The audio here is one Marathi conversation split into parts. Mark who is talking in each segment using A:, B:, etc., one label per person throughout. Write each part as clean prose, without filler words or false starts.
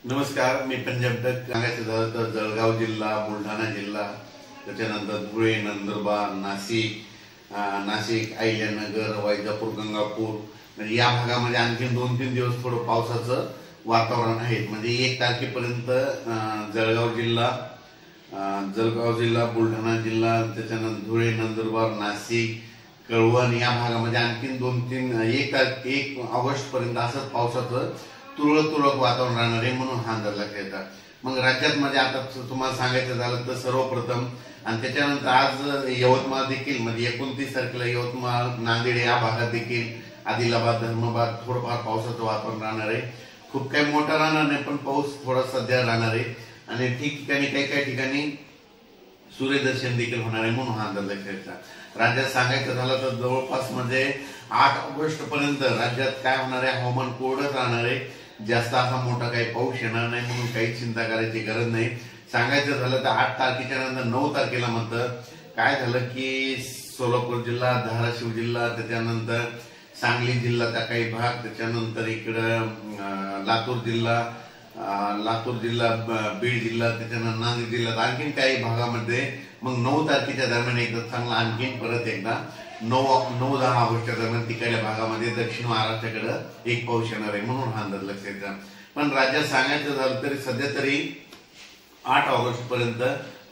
A: नमस्कार, मी पंजाब डक. सांगायचं झालं तर जळगाव जिल्हा, बुलढाणा जिल्हा, त्याच्यानंतर धुळे, नंदुरबार, नाशिक, अहिल्यानगर, वैजापूर, गंगापूर म्हणजे या भागामध्ये आणखी 2-3 दिवस थोडं पावसाचं वातावरण आहे. म्हणजे 1 तारखेपर्यंत जळगाव जिल्हा, बुलढाणा जिल्हा, त्याच्यानंतर धुळे, नंदुरबार, नाशिक, कळवण या भागामध्ये आणखी 1 ऑगस्ट पर्यंत असंच पावसाचं तुरळक वातावरण राहणार आहे. म्हणून हा अंदाज लक्षात येतात. मग राज्यात म्हणजे आता तुम्हाला सांगायचं झालं तर सर्वप्रथम आणि त्याच्यानंतर आज यवतमाळ देखील म्हणजे 29 तारखेला यवतमाळ, नांदेड या भागात देखील, आदिलाबाद, धर्माबाद थोडंफार पावसाचं वातावरण राहणार आहे. खूप काही मोठा राहणार नाही, पण पाऊस थोडा सध्या राहणार आहे आणि ठिकठिकाणी काही ठिकाणी सूर्यदर्शन देखील होणार आहे. म्हणून हा अंदाज लक्षात येतात. राज्यात सांगायचं झालं तर जवळपास म्हणजे 8 ऑगस्ट पर्यंत राज्यात काय होणार आहे, हवामान कोरडंच राहणार आहे. जास्त असा मोठा काही पाऊस येणार नाही, म्हणून काही चिंता करायची गरज नाही. सांगायचं झालं तर 8 तारखेच्या नंतर 9 तारखेला मात्र काय झालं की सोलापूर जिल्हा, धाराशिव जिल्हा, त्याच्यानंतर सांगली जिल्ह्याचा काही भाग, त्याच्यानंतर इकडं लातूर जिल्हा, बीड जिल्हा, त्याच्यानंतर नांदेड जिल्ह्यात आणखीन काही भागामध्ये मग 9 तारखेच्या दरम्यान एकदा चांगला आणखीन परत एकदा 9-10 ऑगस्टच्या दरम्यान तिकडल्या भागामध्ये दक्षिण महाराष्ट्राकडे एक पाऊस येणार आहे. म्हणून हा अंदाज लक्षात येतो. पण राज्यात सांगायचं झालं तरी सध्या तरी 8 ऑगस्ट पर्यंत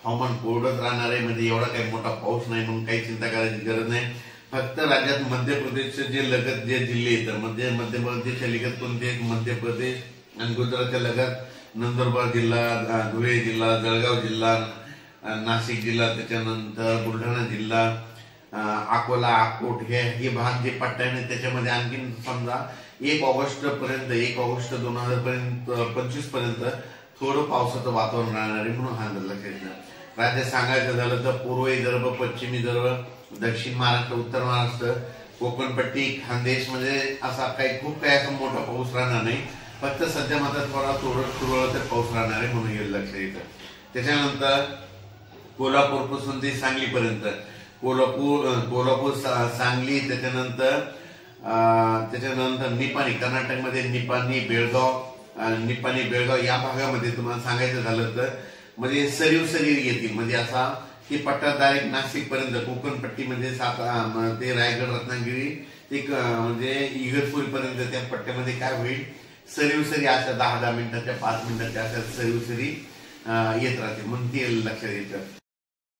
A: हवामान कोरडंच राहणार आहे. म्हणजे एवढा काही मोठा पाऊस नाही, म्हणून काही चिंता करायची गरज नाही. फक्त राज्यात मध्य प्रदेशचे जे लगत जे जिल्हे येतात म्हणजे मध्य प्रदेशच्या लगत कोणते, मध्य प्रदेश आणि गुजरातच्या लगत नंदुरबार जिल्हा, धुळे जिल्हा, जळगाव जिल्हा, नाशिक जिल्हा, त्याच्यानंतर बुलढाणा जिल्हा, अकोला, अकोट हे भाग जे पट्ट्याने त्याच्यामध्ये आणखीन समजा 1 ऑगस्ट 2025 पर्यंत थोडं पावसाचं वातावरण राहणार आहे. म्हणून हा अंदाज लक्षात येतो. राज्यात सांगायचं झालं तर पूर्व विदर्भ, पश्चिम विदर्भ, दक्षिण महाराष्ट्र, उत्तर महाराष्ट्र, कोकणपट्टी, खानदेश म्हणजे असा खूप काही असा मोठा पाऊस राहणार नाही. फक्त सध्या मात्र तुरळक पाऊस राहणार आहे, म्हणून हे लक्षात येतं. त्याच्यानंतर कोल्हापूर पासून ते सांगलीपर्यंत, कोल्हापूर, सांगली, त्याच्यानंतर निपाणी, कर्नाटकमध्ये निपाणी, बेळगाव या भागामध्ये तुम्हाला सांगायचं झालं तर म्हणजे सरीव येतील. म्हणजे असा की पट्टा डायरेक्ट नाशिक पर्यंत, कोकणपट्टीमध्ये ते रायगड, रत्नागिरी एक म्हणजे इगतपुरी पर्यंत त्या पट्ट्यामध्ये काय होईल, सरी अशा 10 मिनिटाच्या, 5 मिनिटाच्या अशा सरी येत राहते. म्हणून ते लक्षात येतं.